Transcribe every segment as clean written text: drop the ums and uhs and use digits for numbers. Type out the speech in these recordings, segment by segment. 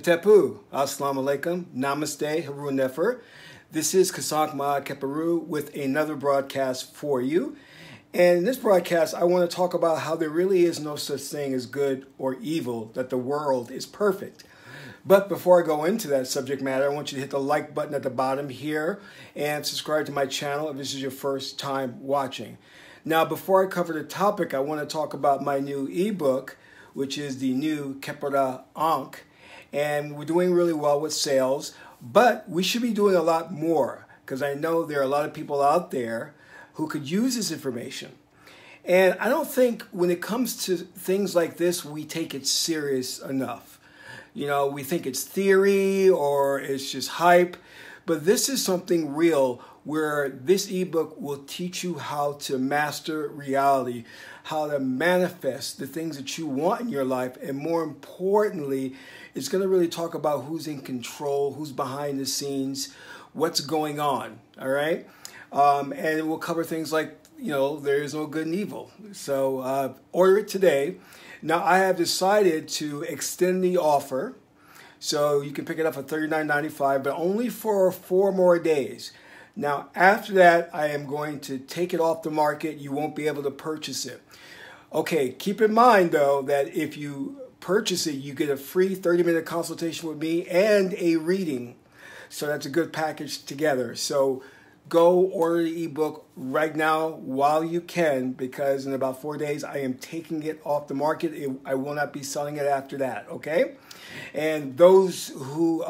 Het-Heru, Assalamu alaikum, Namaste, Heru Nefer. This is Kasakma Keperu with another broadcast for you. And in this broadcast, I want to talk about how there really is no such thing as good or evil, that the world is perfect. But before I go into that subject matter, I want you to hit the like button at the bottom here and subscribe to my channel if this is your first time watching. Now, before I cover the topic, I want to talk about my new ebook, which is the new Kepara Ankh. And we're doing really well with sales, but we should be doing a lot more because I know there are a lot of people out there who could use this information. And I don't think when it comes to things like this, we take it serious enough. You know, we think it's theory or it's just hype, but this is something real where this ebook will teach you how to master reality, how to manifest the things that you want in your life, and more importantly, it's going to really talk about who's in control, who's behind the scenes, what's going on, all right? And it will cover things like, you know, there is no good and evil. So order it today. Now, I have decided to extend the offer, so you can pick it up for $39.95, but only for 4 more days. Now, after that, I am going to take it off the market. You won't be able to purchase it. Okay, keep in mind, though, that if you purchase it, you get a free 30-minute consultation with me and a reading. So that's a good package together. So go order the ebook right now while you can, because in about 4 days, I am taking it off the market. I will not be selling it after that, okay? And those who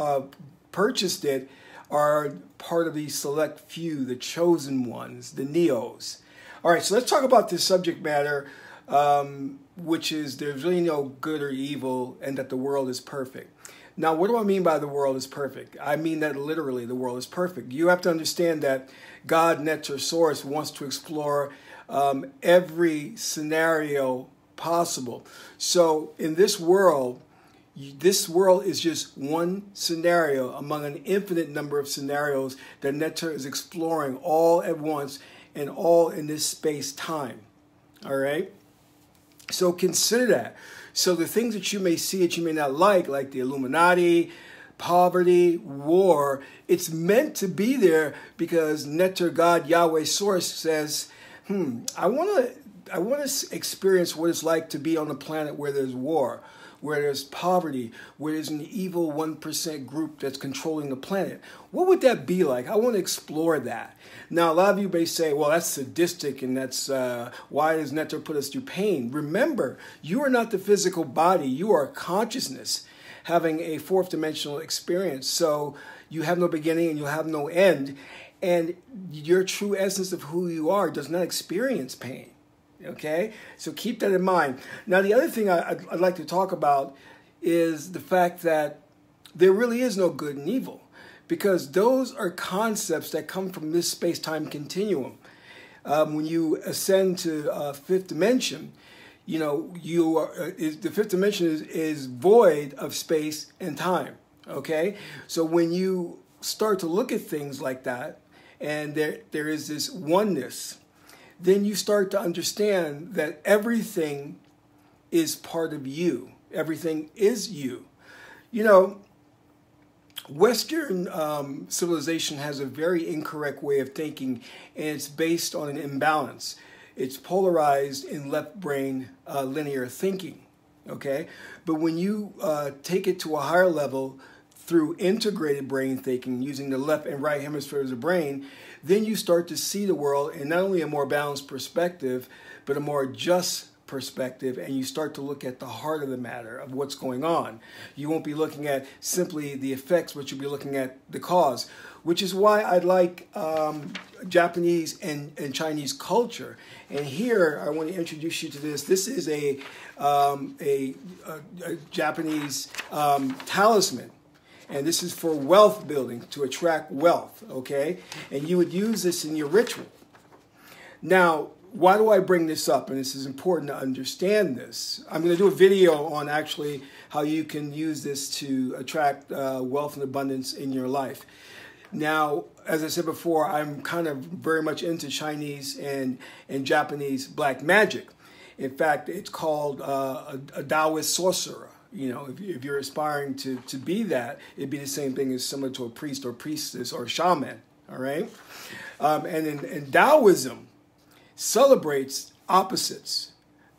purchased it are part of the select few, the chosen ones, the Neos. All right, so let's talk about this subject matter, which is there's really no good or evil and that the world is perfect. Now, what do I mean by the world is perfect? I mean that literally the world is perfect. You have to understand that God, Netter, Source, wants to explore every scenario possible. So in this world is just one scenario among an infinite number of scenarios that Netter is exploring all at once and all in this space-time. All right? So consider that. So the things that you may see that you may not like the Illuminati, poverty, war, it's meant to be there because Netter, God, Yahweh, Source says, I want to experience what it's like to be on a planet where there's war, where there's poverty, where there's an evil 1% group that's controlling the planet. What would that be like? I want to explore that. Now, a lot of you may say, well, that's sadistic, and that's why does Netter put us through pain? Remember, you are not the physical body. You are consciousness having a fourth dimensional experience. So you have no beginning and you have no end. And your true essence of who you are does not experience pain. Okay, so keep that in mind. Now, the other thing I'd like to talk about is the fact that there really is no good and evil, because those are concepts that come from this space-time continuum. When you ascend to fifth dimension, you know, the fifth dimension is void of space and time. Okay, so when you start to look at things like that, and there is this oneness, then you start to understand that everything is part of you. Everything is you. You know, Western civilization has a very incorrect way of thinking, and it's based on an imbalance. It's polarized in left brain linear thinking, okay? But when you take it to a higher level through integrated brain thinking, using the left and right hemispheres of the brain, then you start to see the world in not only a more balanced perspective, but a more just perspective, and you start to look at the heart of the matter of what's going on. You won't be looking at simply the effects, but you'll be looking at the cause, which is why I like Japanese and Chinese culture. And here I want to introduce you to this. This is a Japanese talisman. And this is for wealth building, to attract wealth, okay? And you would use this in your ritual. Now, why do I bring this up? And this is important to understand this. I'm going to do a video on actually how you can use this to attract wealth and abundance in your life. Now, as I said before, I'm kind of very much into Chinese and Japanese black magic. In fact, it's called a Taoist sorcerer. You know, if you're aspiring to be that, it'd be the same thing as similar to a priest or priestess or shaman, all right? And Taoism celebrates opposites.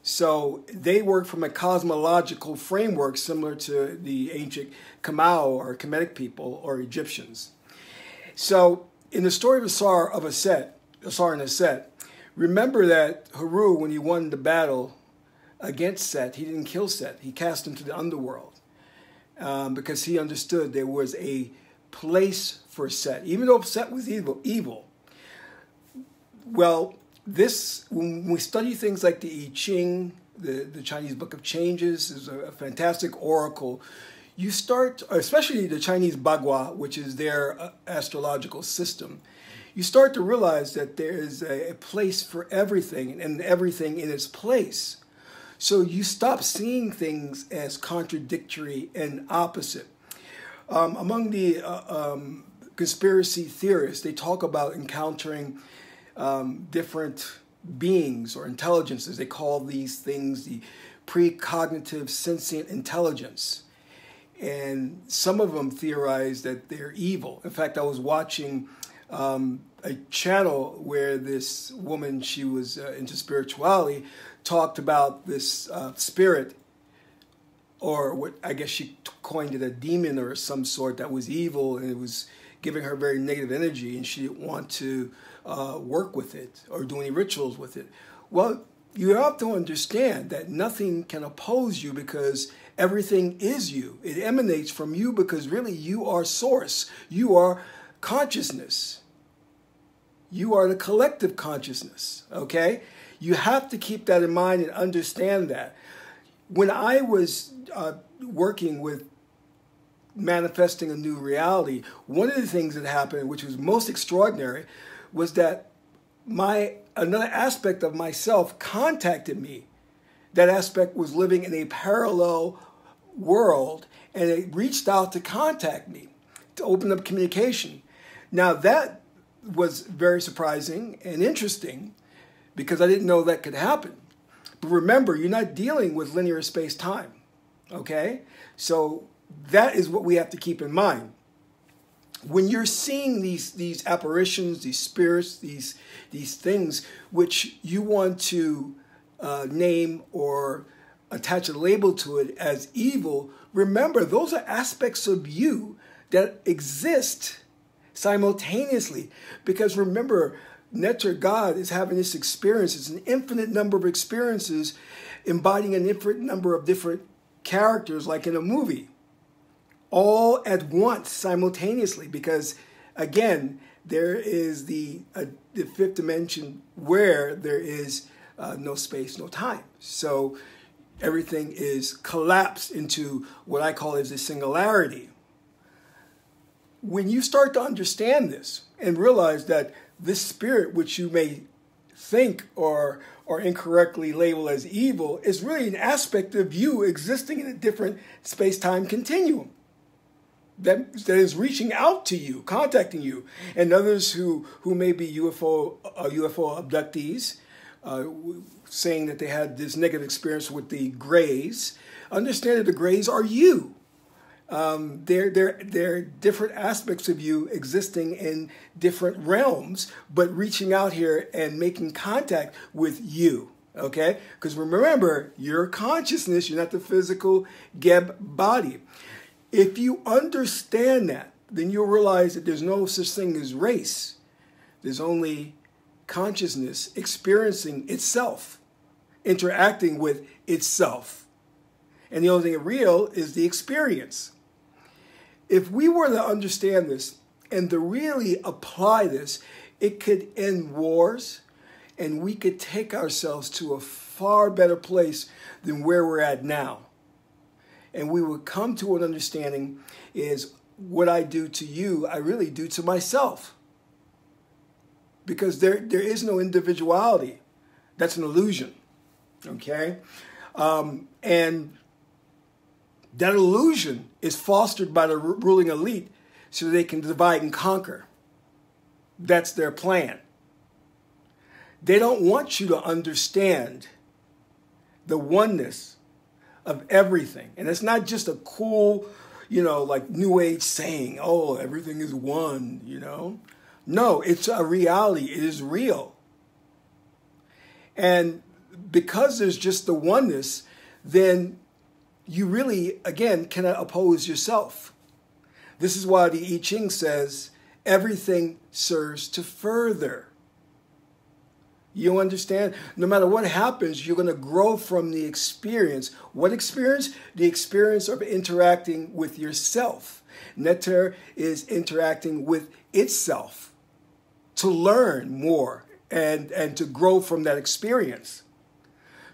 So they work from a cosmological framework similar to the ancient Kamau or Kemetic people or Egyptians. So in the story of Asar and Aset, remember that Heru, when he won the battle against Set, he didn't kill Set. He cast him to the underworld because he understood there was a place for Set, even though Set was evil. Well, when we study things like the I-Ching, the Chinese Book of Changes, is a fantastic oracle. You start, especially the Chinese Bagua, which is their astrological system, you start to realize that there is a place for everything and everything in its place. So you stop seeing things as contradictory and opposite. Among the conspiracy theorists, they talk about encountering different beings or intelligences. They call these things the precognitive sentient intelligence. And some of them theorize that they're evil. In fact, I was watching a channel where this woman, she was into spirituality, talked about this spirit, or what I guess she coined it, a demon or some sort that was evil, and it was giving her very negative energy, and she didn't want to work with it or do any rituals with it. Well, you have to understand that nothing can oppose you because everything is you. It emanates from you because really you are source. You are consciousness. You are the collective consciousness, okay? You have to keep that in mind and understand that. When I was working with manifesting a new reality, one of the things that happened, which was most extraordinary, was that another aspect of myself contacted me. That aspect was living in a parallel world, and it reached out to contact me, to open up communication. Now that was very surprising and interesting because I didn't know that could happen. But remember, you're not dealing with linear space-time, okay? So that is what we have to keep in mind. When you're seeing these apparitions, these spirits, these things which you want to name or attach a label to it as evil, remember, those are aspects of you that exist simultaneously. Because remember, Netter, God, is having this experience. It's an infinite number of experiences embodying an infinite number of different characters, like in a movie, all at once, simultaneously. Because, again, there is the fifth dimension where there is no space, no time. So everything is collapsed into what I call is a singularity. When you start to understand this and realize that this spirit, which you may think or incorrectly label as evil, is really an aspect of you existing in a different space-time continuum that is reaching out to you, contacting you. And others who may be UFO abductees, saying that they had this negative experience with the Greys, understand that the Greys are you. They're different aspects of you existing in different realms, but reaching out here and making contact with you, okay? Because remember, you're consciousness, you're not the physical Geb body. If you understand that, then you'll realize that there's no such thing as race. There's only consciousness experiencing itself, interacting with itself. And the only thing real is the experience. If we were to understand this and to really apply this, it could end wars, and we could take ourselves to a far better place than where we're at now. And we would come to an understanding is what I do to you, I really do to myself. Because there is no individuality. That's an illusion, okay? And that illusion is fostered by the ruling elite so they can divide and conquer. That's their plan. They don't want you to understand the oneness of everything. And it's not just a cool, like New Age saying, oh, everything is one, No, it's a reality. It is real. And because there's just the oneness, then you really, again, cannot oppose yourself. This is why the I-Ching says, everything serves to further. You understand? No matter what happens, you're going to grow from the experience. What experience? The experience of interacting with yourself. Het-Heru is interacting with itself to learn more and to grow from that experience.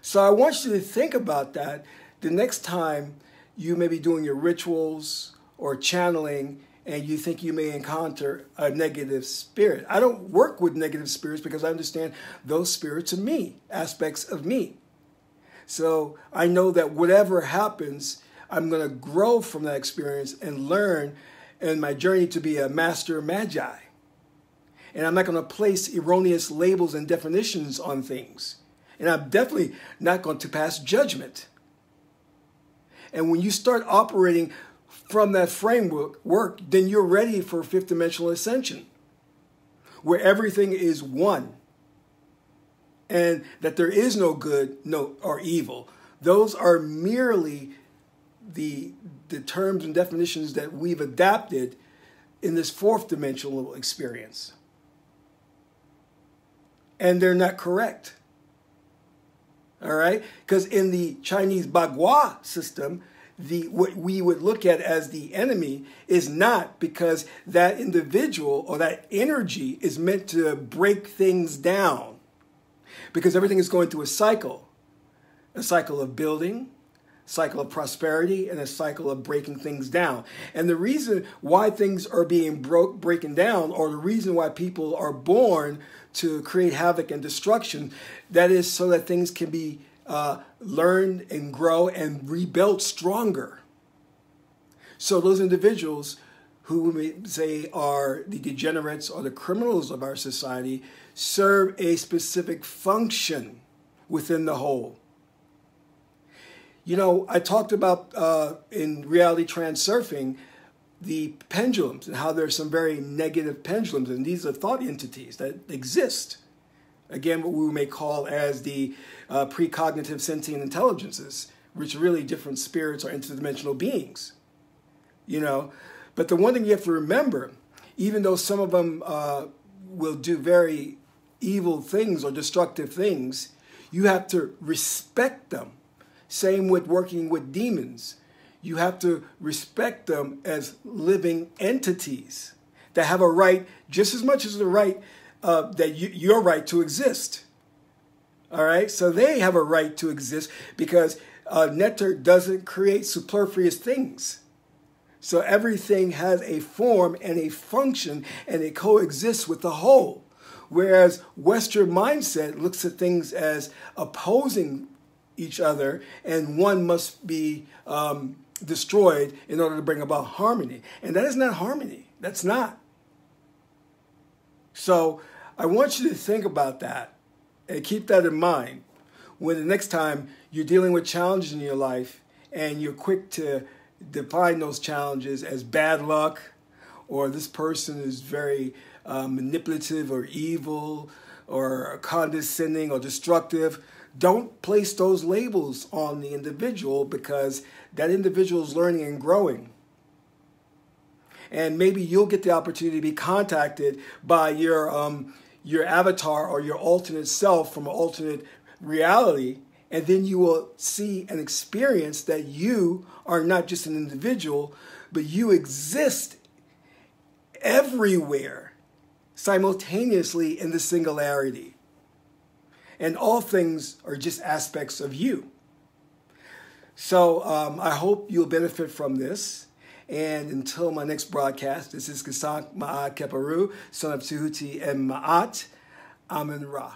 So I want you to think about that the next time you may be doing your rituals or channeling and you think you may encounter a negative spirit. I don't work with negative spirits because I understand those spirits are me, aspects of me. So I know that whatever happens, I'm going to grow from that experience and learn in my journey to be a master magi. And I'm not going to place erroneous labels and definitions on things. And I'm definitely not going to pass judgment. And when you start operating from that framework, then you're ready for fifth dimensional ascension, where everything is one, and that there is no good, or evil. Those are merely the terms and definitions that we've adapted in this fourth dimensional experience, and they're not correct. All right, because in the Chinese Bagua system, what we would look at as the enemy is not because that individual or that energy is meant to break things down, because everything is going through a cycle of building, cycle of prosperity, and a cycle of breaking things down. And the reason why things are being breaking down, or the reason why people are born to create havoc and destruction, that is so that things can be learned and grow and rebuilt stronger. So those individuals who we may say are the degenerates or the criminals of our society serve a specific function within the whole. I talked about in reality transurfing the pendulums and how there's some very negative pendulums, and these are thought entities that exist. Again, what we may call as the precognitive sentient intelligences, which are really different spirits or interdimensional beings. But the one thing you have to remember, even though some of them will do very evil things or destructive things, you have to respect them. Same with working with demons. You have to respect them as living entities that have a right, just as much as the right your right to exist. All right, so they have a right to exist because Het-Heru doesn't create superfluous things. So everything has a form and a function, and it coexists with the whole. Whereas Western mindset looks at things as opposing each other, and one must be destroyed in order to bring about harmony. And that is not harmony. That's not. So I want you to think about that and keep that in mind when the next time you're dealing with challenges in your life and you're quick to define those challenges as bad luck, or this person is very manipulative or evil or condescending or destructive. Don't place those labels on the individual, because that individual is learning and growing. And maybe you'll get the opportunity to be contacted by your avatar or your alternate self from an alternate reality, and then you will see and experience that you are not just an individual, but you exist everywhere simultaneously in the singularity. And all things are just aspects of you. So I hope you'll benefit from this. And until my next broadcast, this is Kasak Ma'at Keparu, son of Tuhuti and Ma'at, Amen Ra.